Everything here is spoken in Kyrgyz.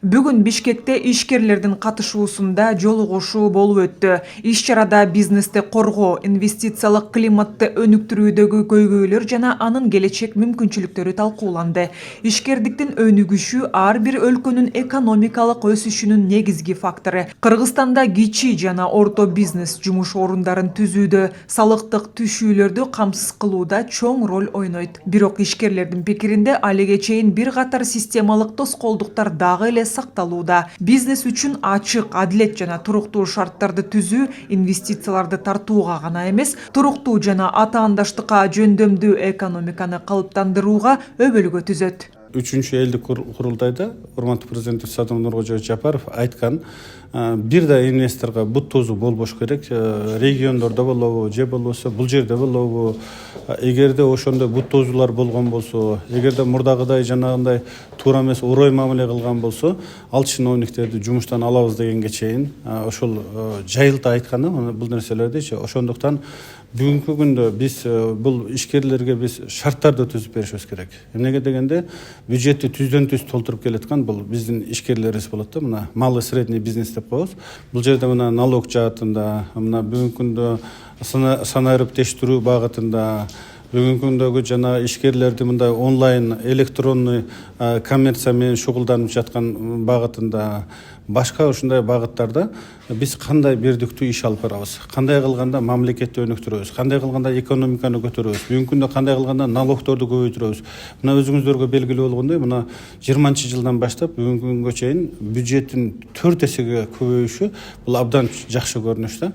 Бүгүн Бишкекте ишкерлердин катышуусунда жолугушуу болуп өттү. Иш чарада бизнести коргоо, инвестициялык климатты өнүктүрүүдөгү көйгөйлөр жана анын келечек мүмкүнчүлүктөрү талкууланды. Ишкердиктин өнүгүшү ар бир өлкөнүн экономикалык өсүшүнүн негизги фактору. Кыргызстанда кичи жана орто бизнес жумуш орундарын түзүүдө, салыктык түшүүлөрдү камсыз кылууда чоң роль ойнойт. Бирок ишкерлердин пикиринде алиге чейин бир катар системалык тоскоолдуктар дагы эле сакталууда. Бизнес үчүн ачык, адилет жана туруктуу шарттарды түзүү инвестицияларды тартууга гана эмес, туруктуу жана атаандаштыкка жөндөмдүү экономиканы калыптандырууга өбөлгө түзөт. Üçüncü eldik kurultayda Urmantı Prezidenti Sadım Nurkoca Japarov aytkan, bir da investorga bu tozu bolboş gerek, regionlarda bolобу, же болбосо бул жерде болобу, эгерде ошондо бут тозулар болгон болсо, эгерде мурдагыдай жанагындай туура эмес орой мамиле кылган болсо, ал чиновниктерди жумуштан алабыз дегенге чейин ошол жайылта айтканы бул нерселерди. Ошондуктан бүгүнкү күндө биз бул ишкерлерге биз шарттарды түзүп беришибиз керек. Эмнеге дегенде бюджетти түздөн түз толтуруп келаткан бул биздин ишкерлерибиз болот да. Мына малый средний бизнес деп коебуз. Бул жерде мына налог жаатында, мына бүгүнкү күндө санариптештирүү багытында, бүгүнкү күндөгү жана ишкерлерди мындай онлайн электронный коммерция менен шугулданып жаткан багытында, башка ушундай багыттарда биз кандай бирдиктүү иш алып барабыз, кандай кылганда мамлекетти өнүктүрөбүз, кандай кылганда экономиканы көтөрөбүз, бүгүнкү күндө кандай кылганда налогторду көбөйтүрөбүз. Мына өзүңүздөргө белгилүү болгондой, мына 20-жылдан баштап бүгүнкү күнгө чейин бюджеттин 4 эсеге көбөйүшү бул абдан жакшы көрүнүш да.